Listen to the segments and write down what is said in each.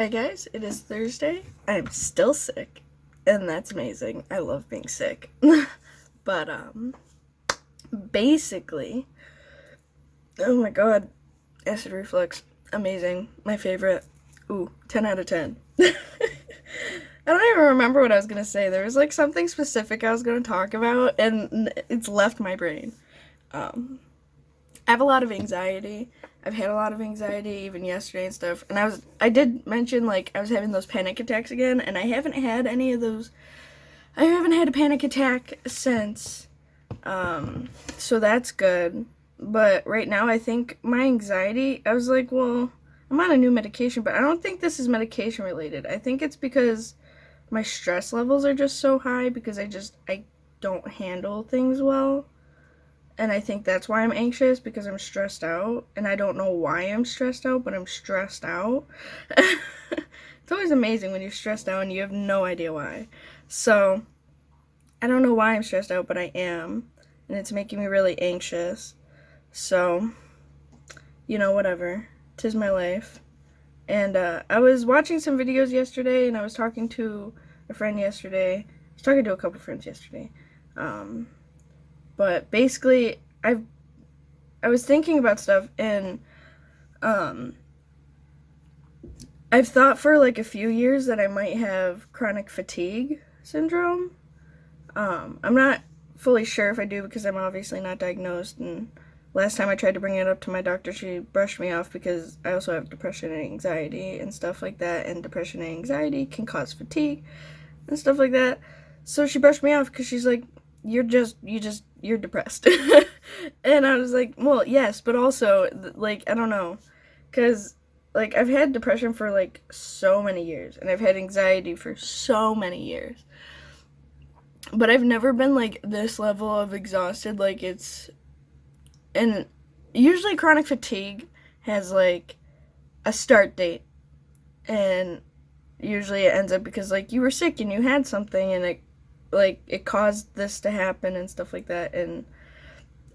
Hi guys, it is Thursday. I'm still sick, and that's amazing. I love being sick. But basically, oh my god, acid reflux, amazing. My favorite. Ooh, 10 out of 10. I don't even remember what I was gonna say. There was like something specific I was gonna talk about, and it's left my brain. I have a lot of anxiety. I've had a lot of anxiety even yesterday and stuff. And I did mention like I was having those panic attacks again, and I haven't had any of those. I haven't had a panic attack since. So that's good. But right now I think my anxiety, I was like, well, I'm on a new medication, but I don't think this is medication related. I think it's because my stress levels are just so high because I don't handle things well. And I think that's why I'm anxious, because I'm stressed out. And I don't know why I'm stressed out, but I'm stressed out. It's always amazing when you're stressed out and you have no idea why. So, I don't know why I'm stressed out, but I am. And it's making me really anxious. So, whatever. 'Tis my life. And I was watching some videos yesterday, and I was talking to a friend yesterday. I was talking to a couple friends yesterday. But basically, I was thinking about stuff, and I've thought for like a few years that I might have chronic fatigue syndrome. I'm not fully sure if I do because I'm obviously not diagnosed, and last time I tried to bring it up to my doctor, she brushed me off because I also have depression and anxiety and stuff like that, and depression and anxiety can cause fatigue and stuff like that. So she brushed me off because she's like, you're depressed. And I was like, well, yes, but also, like, I don't know, because, like, I've had depression for, like, so many years, and I've had anxiety for so many years, but I've never been, like, this level of exhausted, like, and usually chronic fatigue has, like, a start date, and usually it ends up because, like, you were sick and you had something, and it caused this to happen and stuff like that. And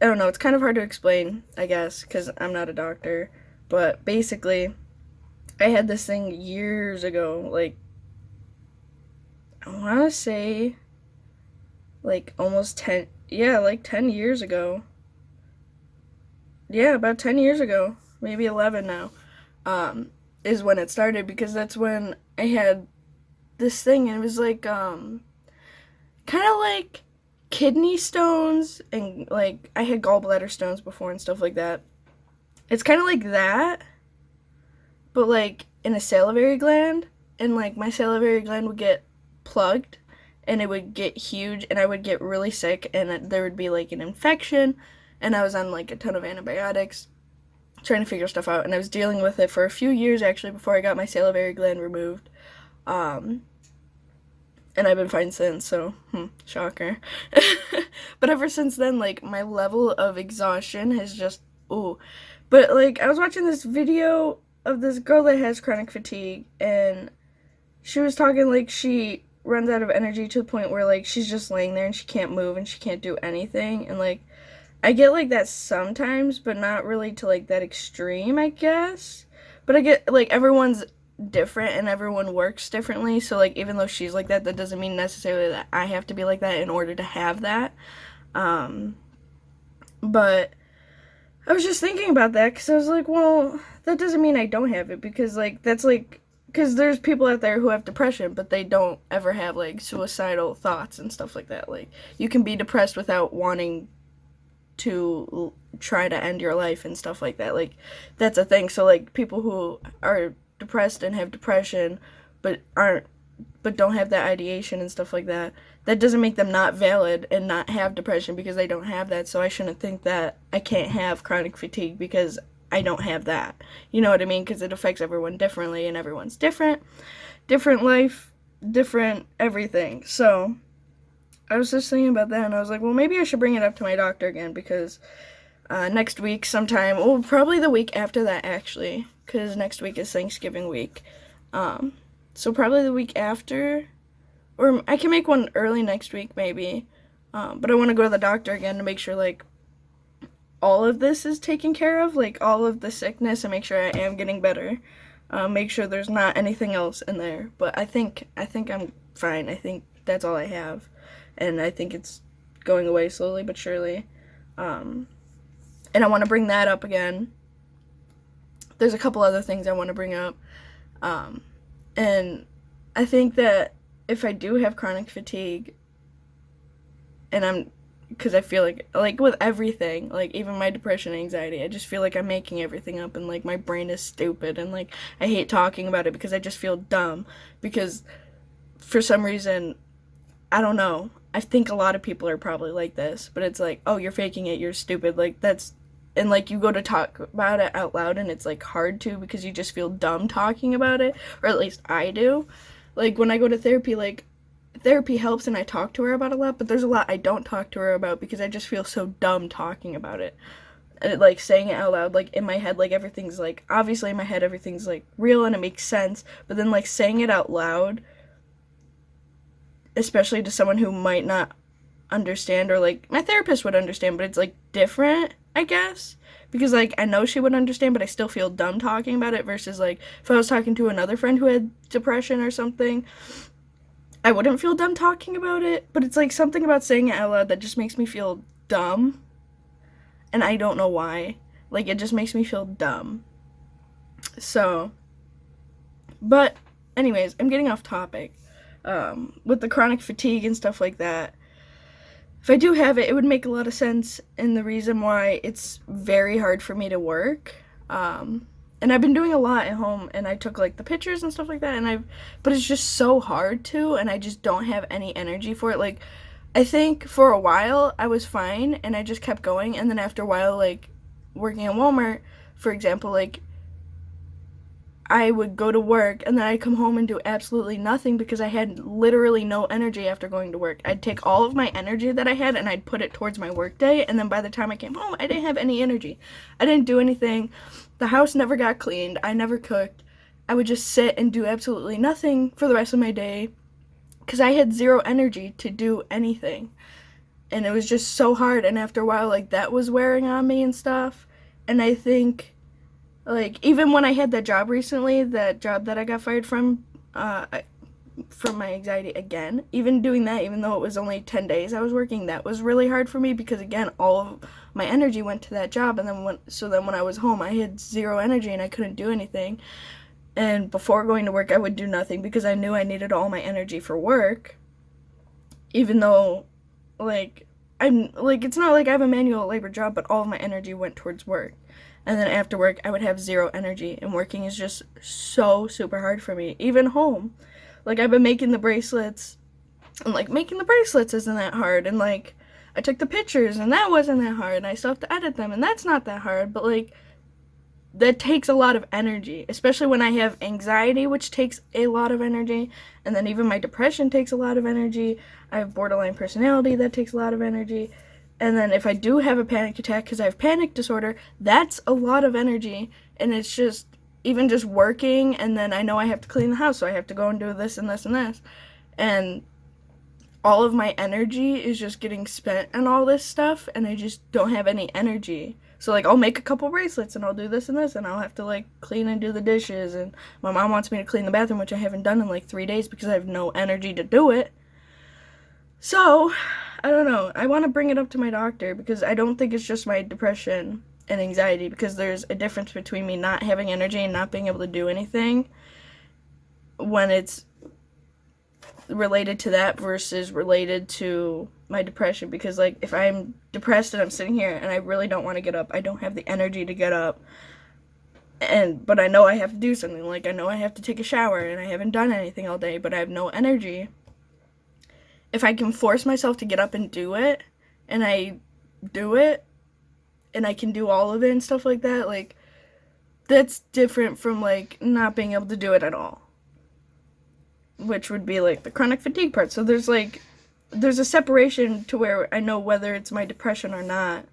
I don't know, it's kind of hard to explain, I guess, because I'm not a doctor, but basically I had this thing years ago, like, I want to say like almost 10 years ago. Yeah, about 10 years ago, maybe 11 now, is when it started, because that's when I had this thing, and it was like kind of like kidney stones, and like I had gallbladder stones before and stuff like that. It's kind of like that, but like in a salivary gland, and like my salivary gland would get plugged, and it would get huge, and I would get really sick, and there would be like an infection, and I was on like a ton of antibiotics trying to figure stuff out, and I was dealing with it for a few years actually before I got my salivary gland removed. And I've been fine since, so, shocker. But ever since then, like, my level of exhaustion has just, ooh. But, like, I was watching this video of this girl that has chronic fatigue, and she was talking, like, she runs out of energy to the point where, like, she's just laying there and she can't move and she can't do anything, and, like, I get like that sometimes, but not really to, like, that extreme, I guess. But I get, like, everyone's different and everyone works differently, so like even though she's like that doesn't mean necessarily that I have to be like that in order to have that. But I was just thinking about that because I was like, well, that doesn't mean I don't have it, because like that's like, because there's people out there who have depression but they don't ever have like suicidal thoughts and stuff like that. Like, you can be depressed without wanting to try to end your life and stuff like that. Like, that's a thing. So like people who are depressed and have depression but don't have that ideation and stuff like that, that doesn't make them not valid and not have depression because they don't have that. So I shouldn't think that I can't have chronic fatigue because I don't have that. You know what I mean? Because it affects everyone differently, and everyone's different life, different everything. So I was just thinking about that, and I was like, well, maybe I should bring it up to my doctor again, because next week sometime, well, probably the week after that actually, because next week is Thanksgiving week. So probably the week after, or I can make one early next week maybe. But I want to go to the doctor again to make sure like all of this is taken care of, like all of the sickness, and make sure I am getting better. make sure there's not anything else in there. But I think I'm fine. I think that's all I have, and I think it's going away slowly but surely. And I want to bring that up again. There's a couple other things I want to bring up, and I think that if I do have chronic fatigue, and because I feel like with everything, like even my depression, anxiety, I just feel like I'm making everything up, and like my brain is stupid, and like I hate talking about it because I just feel dumb, because for some reason, I don't know, I think a lot of people are probably like this, but it's like, oh, you're faking it, you're stupid, like that's, and like you go to talk about it out loud and it's like hard to, because you just feel dumb talking about it, or at least I do. Like when I go to therapy, like therapy helps and I talk to her about a lot, but there's a lot I don't talk to her about because I just feel so dumb talking about it. And like saying it out loud, like in my head, like everything's like, obviously in my head everything's like real and it makes sense, but then like saying it out loud, especially to someone who might not understand, or like my therapist would understand, but it's like different, I guess, because like I know she would understand, but I still feel dumb talking about it, versus like if I was talking to another friend who had depression or something, I wouldn't feel dumb talking about it. But it's like something about saying it out loud that just makes me feel dumb, and I don't know why. Like it just makes me feel dumb. So, but anyways, I'm getting off topic. With the chronic fatigue and stuff like that, if I do have it, it would make a lot of sense in the reason why it's very hard for me to work. And I've been doing a lot at home, and I took like the pictures and stuff like that, but it's just so hard to, and I just don't have any energy for it. Like, I think for a while I was fine, and I just kept going, and then after a while, like, working at Walmart, for example, like, I would go to work and then I'd come home and do absolutely nothing because I had literally no energy after going to work. I'd take all of my energy that I had and I'd put it towards my work day, and then by the time I came home, I didn't have any energy. I didn't do anything. The house never got cleaned. I never cooked. I would just sit and do absolutely nothing for the rest of my day because I had zero energy to do anything. And it was just so hard, and after a while, like, that was wearing on me and stuff. And I think, like, even when I had that job recently, that job that I got fired from my anxiety again, even doing that, even though it was only 10 days I was working, that was really hard for me because, again, all of my energy went to that job, and then when I was home, I had zero energy and I couldn't do anything. And before going to work, I would do nothing because I knew I needed all my energy for work, even though, like, it's not like I have a manual labor job, but all of my energy went towards work. And then after work, I would have zero energy, and working is just so super hard for me, even home. Like, I've been making the bracelets, and, like, making the bracelets isn't that hard, and, like, I took the pictures, and that wasn't that hard, and I still have to edit them, and that's not that hard, but, like, that takes a lot of energy, especially when I have anxiety, which takes a lot of energy, and then even my depression takes a lot of energy. I have borderline personality, that takes a lot of energy. And then if I do have a panic attack because I have panic disorder, that's a lot of energy. And it's just, even just working, and then I know I have to clean the house, so I have to go and do this and this and this. And all of my energy is just getting spent on all this stuff, and I just don't have any energy. So, like, I'll make a couple bracelets, and I'll do this and this, and I'll have to, like, clean and do the dishes. And my mom wants me to clean the bathroom, which I haven't done in, like, 3 days because I have no energy to do it. So, I don't know. I want to bring it up to my doctor because I don't think it's just my depression and anxiety, because there's a difference between me not having energy and not being able to do anything when it's related to that versus related to my depression. Because, like, if I'm depressed and I'm sitting here and I really don't want to get up, I don't have the energy to get up, but I know I have to do something. Like, I know I have to take a shower and I haven't done anything all day, but I have no energy. If I can force myself to get up and do it, and I do it, and I can do all of it and stuff like that, like, that's different from, like, not being able to do it at all, which would be, like, the chronic fatigue part. So there's a separation to where I know whether it's my depression or not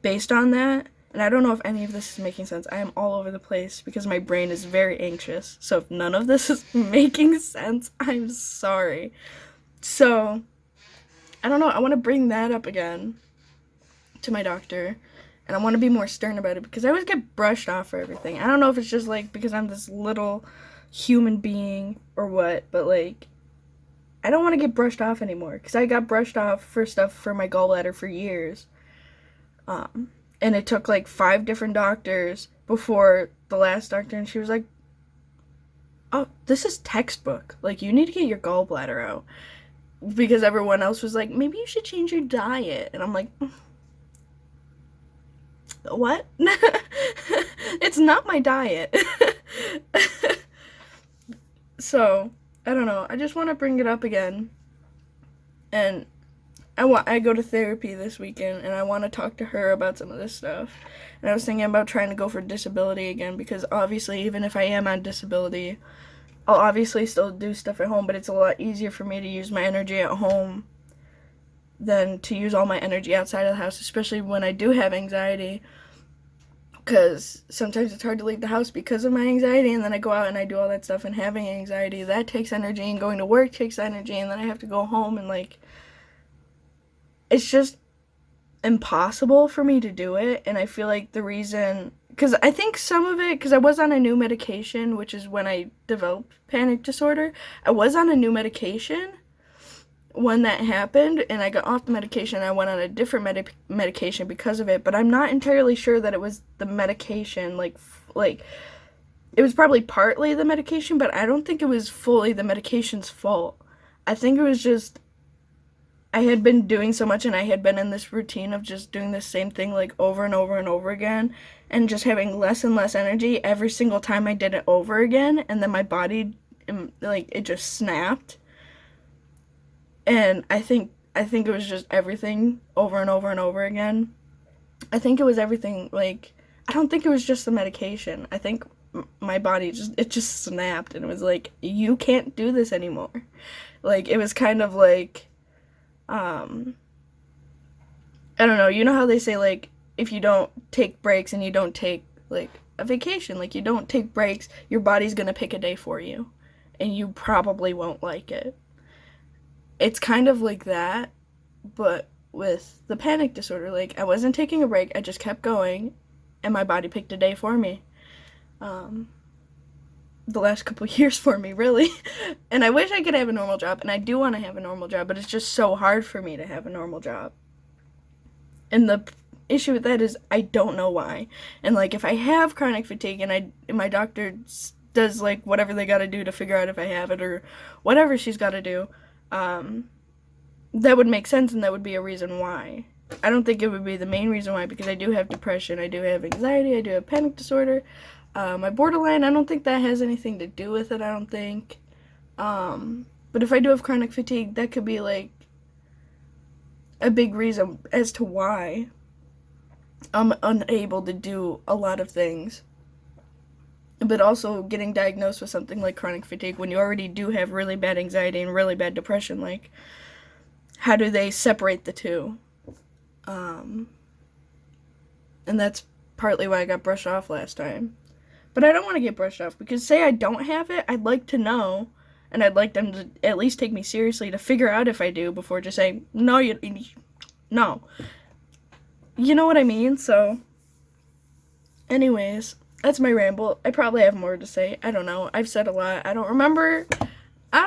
based on that. And I don't know if any of this is making sense. I am all over the place because my brain is very anxious. So if none of this is making sense, I'm sorry. So, I don't know, I want to bring that up again to my doctor, And I want to be more stern about it because I always get brushed off for everything. I don't know if it's just like because I'm this little human being or what, but like I don't want to get brushed off anymore because I got brushed off for stuff for my gallbladder for years. And it took like 5 different doctors before the last doctor, and she was like, oh, this is textbook. Like, you need to get your gallbladder out. Because everyone else was like, maybe you should change your diet. And I'm like, what? It's not my diet. So, I don't know. I just want to bring it up again. And I go to therapy this weekend, and I want to talk to her about some of this stuff. And I was thinking about trying to go for disability again, because obviously, even if I am on disability, I'll obviously still do stuff at home, but it's a lot easier for me to use my energy at home than to use all my energy outside of the house, especially when I do have anxiety, because sometimes it's hard to leave the house because of my anxiety, and then I go out and I do all that stuff, and having anxiety, that takes energy, and going to work takes energy, and then I have to go home, and like, it's just impossible for me to do it. And I feel like the reason, because I think some of it, because I was on a new medication, which is when I developed panic disorder. I was on a new medication when that happened, and I got off the medication, and I went on a different medication because of it, but I'm not entirely sure that it was the medication, like, it was probably partly the medication, but I don't think it was fully the medication's fault. I think it was just, I had been doing so much, and I had been in this routine of just doing the same thing like over and over and over again, and just having less and less energy every single time I did it over again, and then my body, like, it just snapped. And I think it was just everything over and over and over again. I think it was everything, like, I don't think it was just the medication. I think my body just snapped, and it was like, you can't do this anymore. Like, it was kind of like, I don't know, you know how they say, like, if you don't take breaks and you don't take, like, a vacation, like, you don't take breaks, your body's gonna pick a day for you, and you probably won't like it. It's kind of like that, but with the panic disorder, like, I wasn't taking a break, I just kept going, and my body picked a day for me. The last couple years for me, really. And I wish I could have a normal job, and I do want to have a normal job, but it's just so hard for me to have a normal job. And the issue with that is I don't know why. And like, if I have chronic fatigue and my doctor does like whatever they got to do to figure out if I have it or whatever she's got to do, that would make sense, and that would be a reason why. I don't think it would be the main reason why, because I do have depression, I do have anxiety, I do have panic disorder. My borderline, I don't think that has anything to do with it, I don't think. But if I do have chronic fatigue, that could be like a big reason as to why I'm unable to do a lot of things. But also getting diagnosed with something like chronic fatigue when you already do have really bad anxiety and really bad depression, like, how do they separate the two? And that's partly why I got brushed off last time. But I don't want to get brushed off, because say I don't have it, I'd like to know, and I'd like them to at least take me seriously to figure out if I do before just saying, no, no. You know what I mean? So, anyways, that's my ramble. I probably have more to say. I don't know. I've said a lot. I don't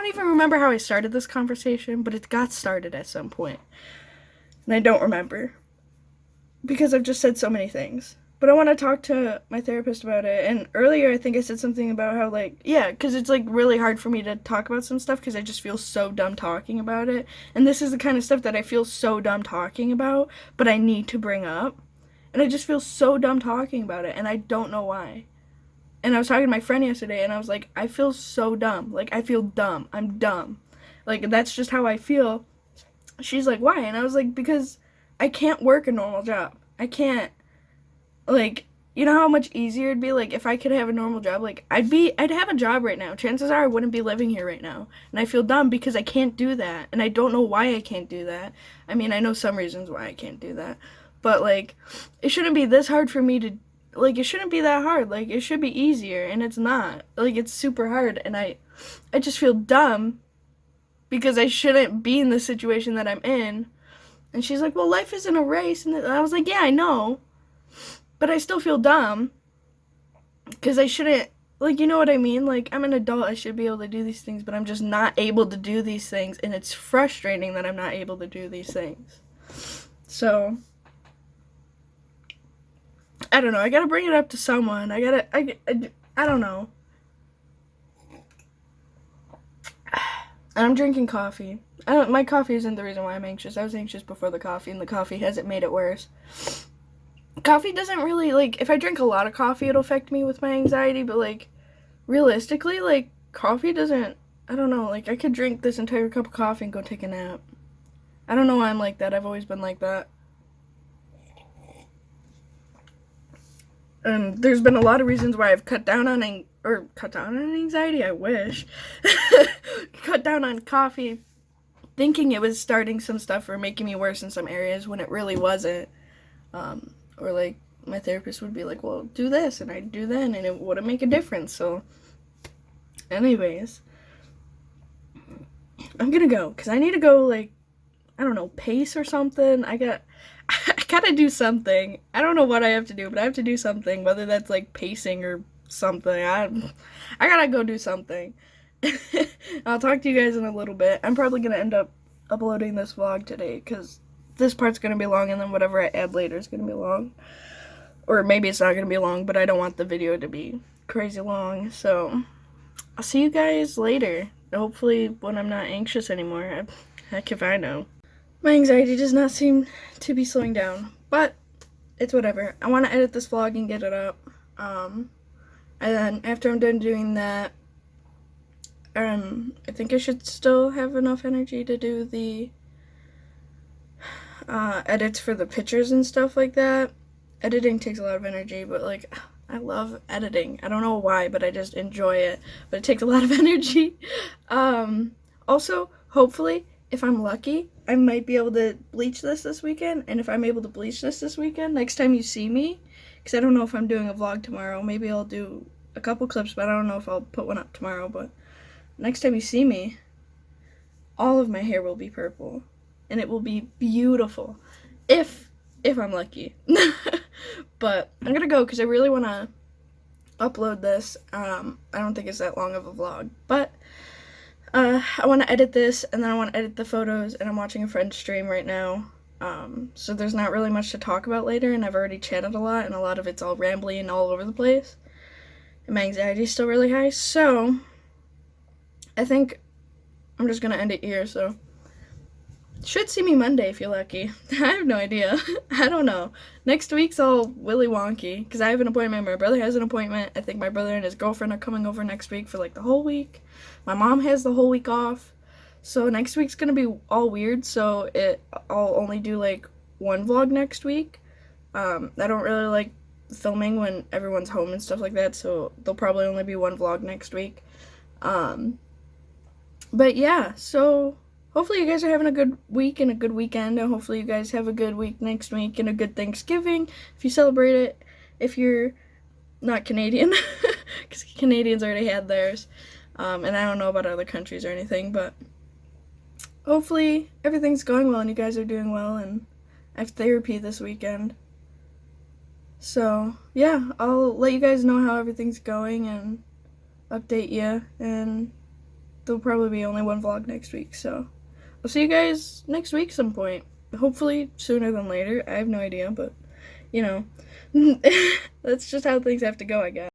even remember how I started this conversation, but it got started at some point. And I don't remember, because I've just said so many things. But I want to talk to my therapist about it. And earlier I think I said something about how, like, yeah, because it's, like, really hard for me to talk about some stuff because I just feel so dumb talking about it. And this is the kind of stuff that I feel so dumb talking about, but I need to bring up. And I just feel so dumb talking about it, and I don't know why. And I was talking to my friend yesterday, and I was like, I feel so dumb. Like, I feel dumb. I'm dumb. Like, that's just how I feel. She's like, why? And I was like, because I can't work a normal job. I can't. Like, you know how much easier it'd be, like, if I could have a normal job? Like, I'd have a job right now. Chances are I wouldn't be living here right now. And I feel dumb because I can't do that. And I don't know why I can't do that. I mean, I know some reasons why I can't do that. But, like, it shouldn't be this hard for me to, like, it shouldn't be that hard. Like, it should be easier, and it's not. Like, it's super hard, and I just feel dumb because I shouldn't be in the situation that I'm in. And she's like, well, life isn't a race. And I was like, yeah, I know. But I still feel dumb because I shouldn't, like, you know what I mean? Like, I'm an adult, I should be able to do these things, but I'm just not able to do these things, and it's frustrating that I'm not able to do these things. So, I don't know, I gotta bring it up to someone. I don't know. And I'm drinking coffee. My coffee isn't the reason why I'm anxious. I was anxious before the coffee, and the coffee hasn't made it worse. Coffee doesn't really, like, if I drink a lot of coffee, it'll affect me with my anxiety, but, like, realistically, like, coffee doesn't, I don't know, like, I could drink this entire cup of coffee and go take a nap. I don't know why I'm like that. I've always been like that. And there's been a lot of reasons why I've cut down on anxiety, I wish. Cut down on coffee, thinking it was starting some stuff or making me worse in some areas when it really wasn't. Or, like, my therapist would be like, well, do this, and I'd do that, and it wouldn't make a difference. So, anyways, I'm gonna go, because I need to go, like, I don't know, pace or something. I gotta do something. I don't know what I have to do, but I have to do something, whether that's, like, pacing or something. I gotta go do something. I'll talk to you guys in a little bit. I'm probably gonna end up uploading this vlog today, because this part's gonna be long, and then whatever I add later is gonna be long. Or maybe it's not gonna be long, but I don't want the video to be crazy long. So, I'll see you guys later. Hopefully when I'm not anxious anymore. Heck if I know. My anxiety does not seem to be slowing down, but it's whatever. I want to edit this vlog and get it up. And then after I'm done doing that, I think I should still have enough energy to do the edits for the pictures and stuff like that. Editing takes a lot of energy, but, like, I love editing. I don't know why, but I just enjoy it. But it takes a lot of energy. Also, hopefully, if I'm lucky, I might be able to bleach this weekend. And if I'm able to bleach this weekend, next time you see me, because I don't know if I'm doing a vlog tomorrow. Maybe I'll do a couple clips, but I don't know if I'll put one up tomorrow. But next time you see me, all of my hair will be purple. And it will be beautiful. If I'm lucky. But I'm gonna go because I really want to upload this. I don't think it's that long of a vlog, but I want to edit this, and then I want to edit the photos, and I'm watching a friend stream right now. So there's not really much to talk about later, and I've already chatted a lot, and a lot of it's all rambly and all over the place. And my anxiety is still really high, so I think I'm just gonna end it here. So should see me Monday if you're lucky. I have no idea. I don't know. Next week's all willy wonky because I have an appointment. My brother has an appointment. I think my brother and his girlfriend are coming over next week for, like, the whole week. My mom has the whole week off. So next week's gonna be all weird. So I'll only do, like, one vlog next week. I don't really like filming when everyone's home and stuff like that. So there'll probably only be one vlog next week. But yeah, so hopefully you guys are having a good week and a good weekend, and hopefully you guys have a good week next week and a good Thanksgiving if you celebrate it, if you're not Canadian, because Canadians already had theirs, and I don't know about other countries or anything, but hopefully everything's going well and you guys are doing well, and I have therapy this weekend. So, yeah, I'll let you guys know how everything's going and update you, and there'll probably be only one vlog next week, so I'll see you guys next week some point. Hopefully sooner than later. I have no idea, but, you know, that's just how things have to go, I guess.